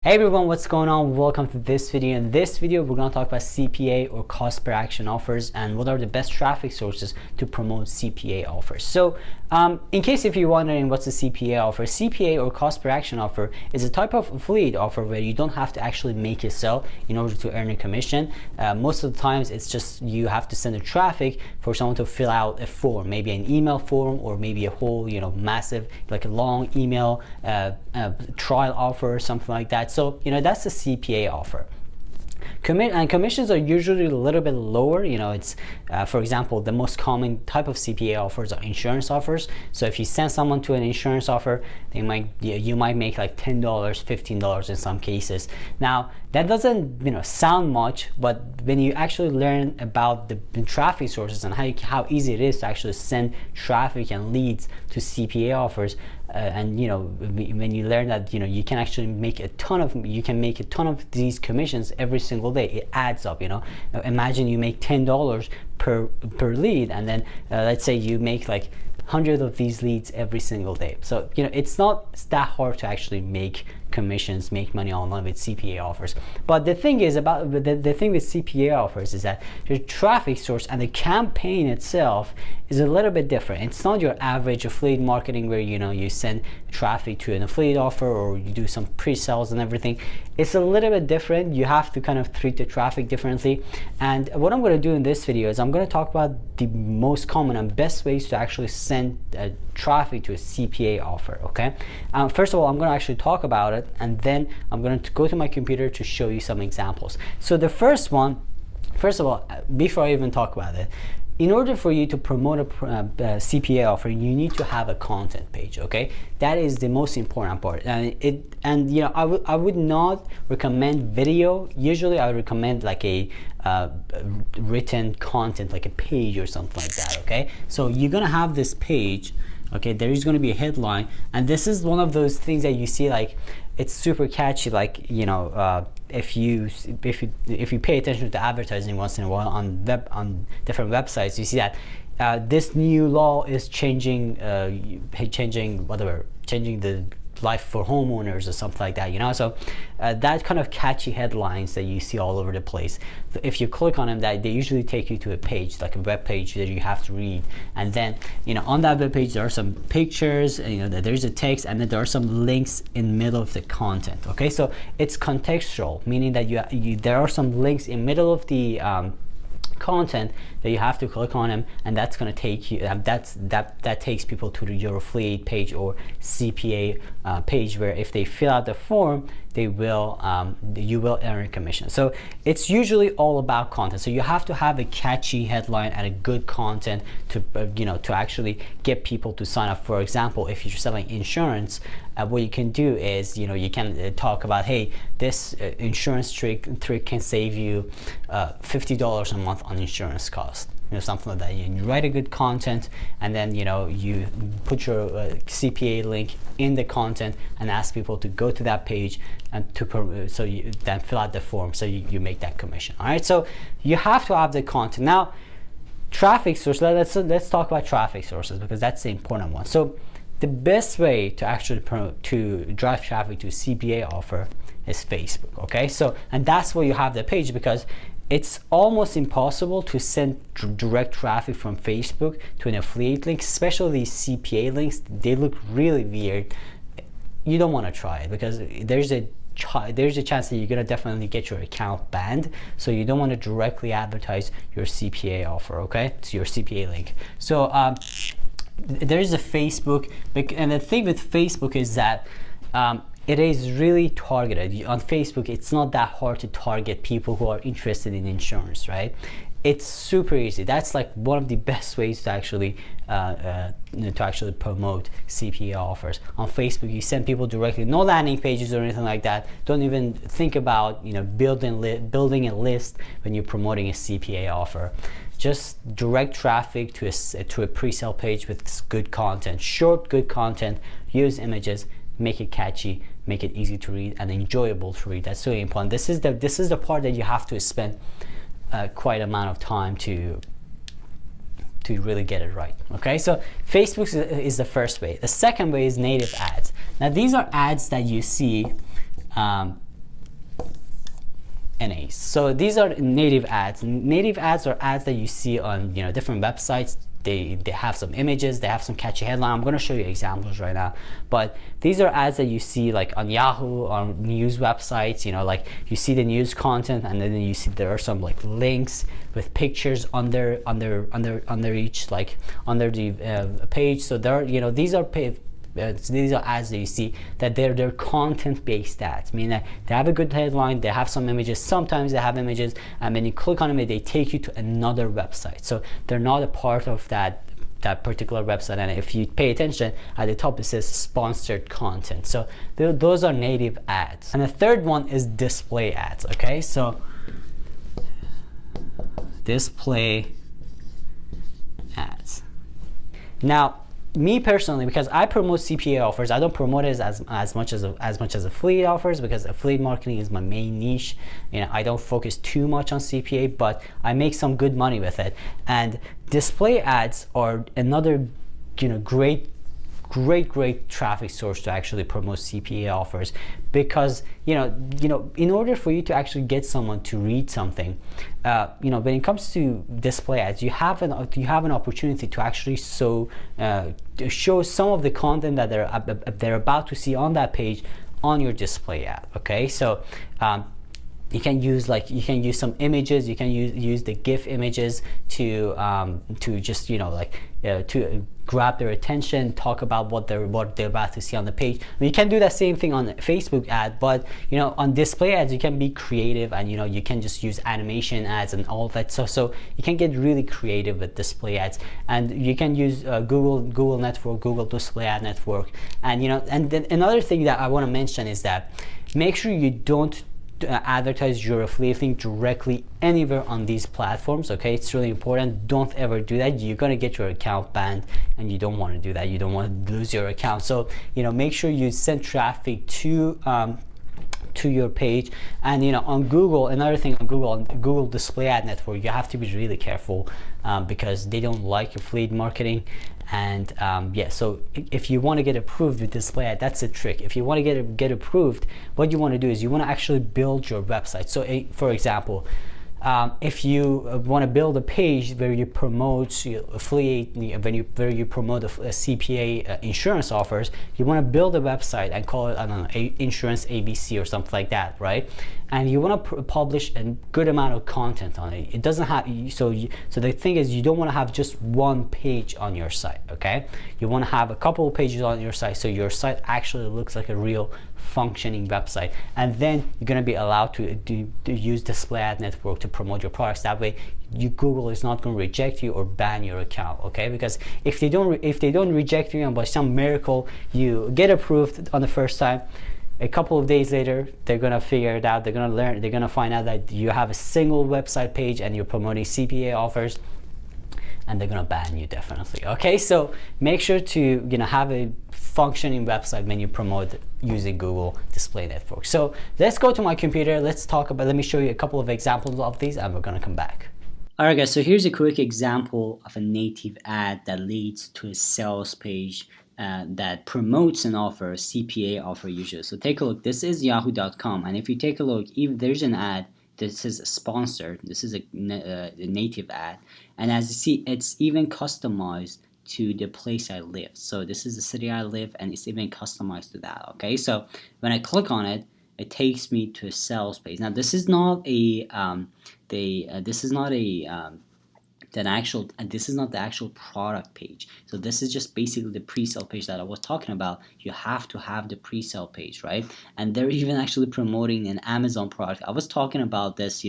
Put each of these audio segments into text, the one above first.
Hey everyone, what's going on? Welcome to this video. In this video, we're going to talk about CPA or cost per action offers and what are the best traffic sources to promote CPA offers. So in case if you're wondering what's a CPA offer, CPA or cost per action offer is a type of affiliate offer where you don't have to actually make a sale in order to earn a commission. Most of the times it's just you have to send a traffic for someone to fill out a form, maybe an email form or maybe a whole, massive, like a long email trial offer or something like that. So, that's a CPA offer. And commissions are usually a little bit lower. It's for example, the most common type of CPA offers are insurance offers. So if you send someone to an insurance offer, you might make like $10, $15 in some cases. Now that doesn't sound much, but when you actually learn about the traffic sources and how easy it is to actually send traffic and leads to CPA offers, and when you learn that you can actually make a ton of these commissions every single day, it adds up. Imagine you make $10 per lead, and then let's say you make like 100 of these leads every single day. So it's not that hard to actually make commissions, make money online with CPA offers. But the thing is about the thing with CPA offers is that your traffic source and the campaign itself is a little bit different. It's not your average affiliate marketing where you send traffic to an affiliate offer or you do some pre-sales and everything. It's a little bit different. You have to kind of treat the traffic differently. And what I'm going to do in this video is I'm going to talk about the most common and best ways to actually send traffic to a CPA offer. Okay. First of all, I'm going to actually talk about it, and then I'm going to go to my computer to show you some examples. So the first one, first of all, before I even talk about it, in order for you to promote a CPA offer, you need to have a content page. Okay, that is the most important part. And I would not recommend video. Usually, I would recommend like a written content, like a page or something like that. Okay, so you're gonna have this page. Okay, there is going to be a headline, and this is one of those things that you see, like it's super catchy. Like if you pay attention to advertising once in a while on different websites, you see that this new law is changing the life for homeowners or something like that. So that kind of catchy headlines that you see all over the place, if you click on them, they usually take you to a page, like a web page that you have to read. And then on that web page there are some pictures, there's a text, and then there are some links in the middle of the content. Okay, so it's contextual, meaning that there are some links in middle of the content that you have to click on them, and that's going to take you that takes people to your affiliate page or CPA page, where if they fill out the form, you will earn a commission. So it's usually all about content. So you have to have a catchy headline and a good content to actually get people to sign up. For example, if you're selling insurance, what you can do is you can talk about, hey, this insurance trick can save you $50 a month on insurance cost, something like that. You write a good content, and then you put your CPA link in the content and ask people to go to that page and so you then fill out the form, so you make that commission. All right, so you have to have the content. Now, traffic source. Let's talk about traffic sources, because that's the important one. So the best way to actually to drive traffic to a CPA offer is Facebook. Okay, so and that's where you have the page, because it's almost impossible to send direct traffic from Facebook to an affiliate link, especially these CPA links. They look really weird. You don't want to try it, because there's a chance that you're gonna definitely get your account banned. So you don't want to directly advertise your CPA offer. Okay, to your CPA link. So there is a Facebook, and the thing with Facebook is that it is really targeted. On Facebook, it's not that hard to target people who are interested in insurance, right? It's super easy. That's like one of the best ways to actually promote CPA offers. On Facebook, you send people directly, no landing pages or anything like that. Don't even think about building a list when you're promoting a CPA offer. Just direct traffic to a pre-sale page with good content, short, good content. Use images, make it catchy, make it easy to read and enjoyable to read. That's really important. This is the part that you have to spend quite amount of time to really get it right. Okay, so Facebook is the first way. The second way is native ads. Now these are ads that you see NAs. So these are native ads. Native ads are ads that you see on different websites. They have some images, they have some catchy headline. I'm going to show you examples right now, but these are ads that you see like on Yahoo, on news websites. Like you see the news content, and then you see there are some like links with pictures under each, like under the page. So there are, these are these are ads that you see that they're content-based ads, meaning that they have a good headline, they have some images, sometimes they have images, and when you click on them, they take you to another website. So they're not a part of that particular website. And if you pay attention, at the top it says sponsored content. So those are native ads. And the third one is display ads. Okay, so display ads. Now, me personally, because I promote CPA offers, I don't promote it as much as affiliate offers, because affiliate marketing is my main niche. I don't focus too much on CPA, but I make some good money with it. And display ads are another great traffic source to actually promote CPA offers, because in order for you to actually get someone to read something, when it comes to display ads, you have an opportunity to actually to show some of the content that they're about to see on that page on your display ad. Okay, so you can use some images. You can use the GIF images to just to grab their attention, talk about what they're about to see on the page. You can do that same thing on a Facebook ad, but on display ads you can be creative, and you can just use animation ads and all of that. So you can get really creative with display ads, and you can use Google Network, Google Display Ad Network, and and then another thing that I want to mention is that make sure you don't advertise your affiliate link directly anywhere on these platforms. Okay, it's really important. Don't ever do that. You're gonna get your account banned, and you don't want to do that. You don't want to lose your account. So make sure you send traffic to your page. And on Google, another thing on Google Display Ad Network, you have to be really careful because they don't like affiliate marketing. And so if you want to get approved with display ad, that's the trick. If you want to get approved, what you want to do is you want to actually build your website. So for example, if you want to build a page where you promote affiliate, where you promote a CPA insurance offers, you want to build a website and call it, I don't know, Insurance ABC or something like that, right? And you want to publish a good amount of content on it. It doesn't have so the thing is, you don't want to have just one page on your site. Okay, you want to have a couple of pages on your site, so your site actually looks like a real functioning website. And then you're going to be allowed to use Display Ad Network to promote your products. That way Google is not going to reject you or ban your account. Okay, because if they don't reject you and by some miracle you get approved on the first time, a couple of days later they're going to figure it out. They're going to find out that you have a single website page and you're promoting CPA offers, and they're gonna ban you definitely. Okay, so make sure to have a functioning website when you promote using Google Display Network. So let's go to my computer. Let me show you a couple of examples of these, and we're gonna come back. Alright guys, so here's a quick example of a native ad that leads to a sales page that promotes an offer, a CPA offer usually. So take a look. This is yahoo.com, and if you take a look, even there's an ad. This is sponsored. This is a native ad, and as you see, it's even customized to the place I live. So this is the city I live, and it's even customized to that. Okay, so when I click on it, it takes me to a sales page. Now this is not a this is not the actual product page. So this is just basically the pre-sale page that I was talking about. You have to have the pre-sale page, right? And they're even actually promoting an Amazon product. I was talking about this,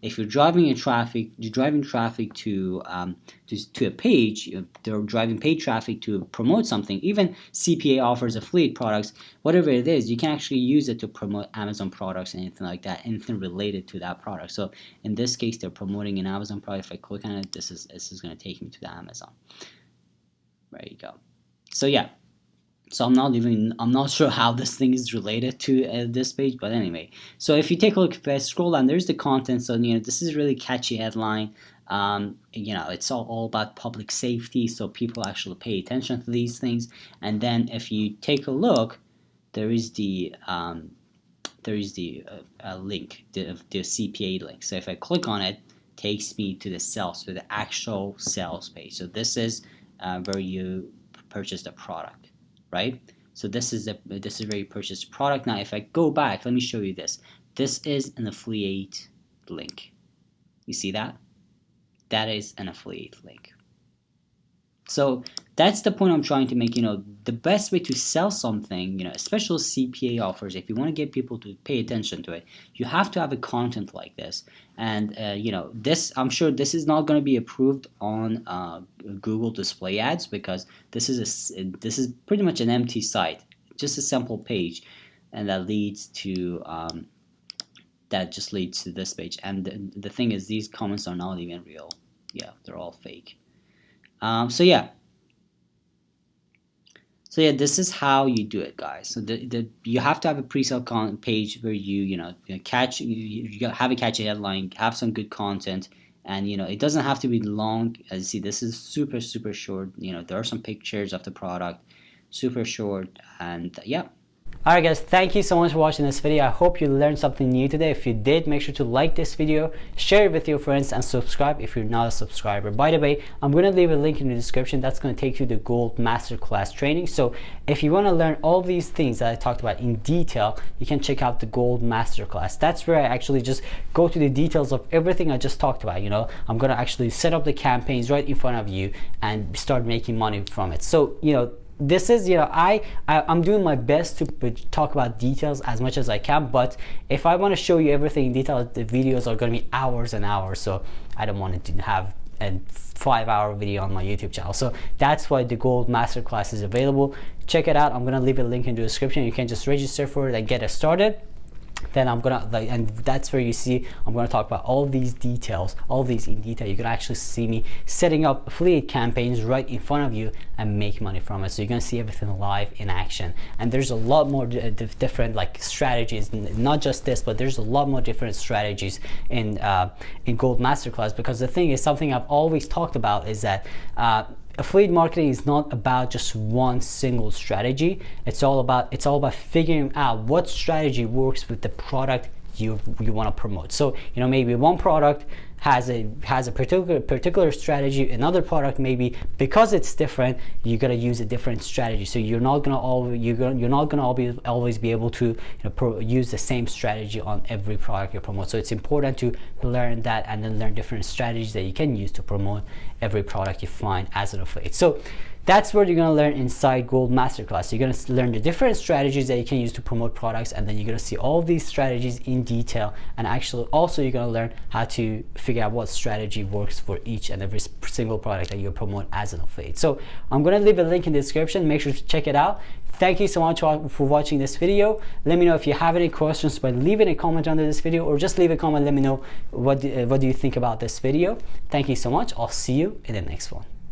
if you're driving traffic to a page, they're driving paid traffic to promote something, even CPA offers, affiliate products, whatever it is, you can actually use it to promote Amazon products and anything like that, anything related to that product. So in this case, they're promoting an Amazon product. If I click on it, this is going to take me to the Amazon. There you go. So yeah. So I'm not sure how this thing is related to this page, but anyway. So if you take a look, if I scroll down, there's the content. So this is really catchy headline. It's all about public safety, so people actually pay attention to these things. And then if you take a look, there is the there's the link, the CPA link. So if I click on it, takes me to the sales, to the actual sales page. So this is where you purchase the product, right? So this is where you purchase the product. Now if I go back, let me show you this. This is an affiliate link. You see that? That is an affiliate link. So that's the point I'm trying to make. The best way to sell something, especially CPA offers, if you want to get people to pay attention to it, you have to have a content like this. And this, I'm sure this is not going to be approved on Google display ads, because this is pretty much an empty site, just a simple page, and that leads to just leads to this page. And the thing is, these comments are not even real. Yeah, they're all fake. So yeah, this is how you do it, guys. So you have to have a pre-sale page where you have a catchy headline, have some good content, and it doesn't have to be long. As you see, this is super short. There are some pictures of the product, super short, and yeah. Alright guys, thank you so much for watching this video. I hope you learned something new today. If you did, make sure to like this video, share it with your friends, and subscribe if you're not a subscriber. By the way, I'm going to leave a link in the description that's going to take you to the Gold Masterclass training. So if you want to learn all these things that I talked about in detail, you can check out the Gold Masterclass. That's where I actually just go to the details of everything I just talked about. I'm going to actually set up the campaigns right in front of you and start making money from it. So this is I'm doing my best to talk about details as much as I can, but if I want to show you everything in detail, the videos are going to be hours and hours, so I don't want to have a 5-hour video on my YouTube channel. So that's why the Gold Masterclass is available. Check it out. I'm going to leave a link in the description. You can just register for it and get it started. Then I'm gonna and that's where you see I'm gonna talk about all these details, all these in detail. You can actually see me setting up affiliate campaigns right in front of you and make money from it. So you're gonna see everything live in action. And there's a lot more different strategies, not just this, but there's a lot more different strategies in Gold Masterclass. Because the thing is, something I've always talked about is that affiliate marketing is not about just one single strategy. It's all about figuring out what strategy works with the product you want to promote. So maybe one product has a particular strategy. Another product, maybe because it's different, you got to use a different strategy. So you're not gonna always be able to use the same strategy on every product you promote. So it's important to learn that, and then learn different strategies that you can use to promote every product you find as an affiliate. So that's what you're going to learn inside Gold Masterclass. You're going to learn the different strategies that you can use to promote products, and then you're going to see all these strategies in detail. And actually also you're going to learn how to figure out what strategy works for each and every single product that you promote as an affiliate. So I'm going to leave a link in the description. Make sure to check it out. Thank you so much for watching this video. Let me know if you have any questions by leaving a comment under this video, or just leave a comment. Let me know what do you think about this video. Thank you so much. I'll see you in the next one.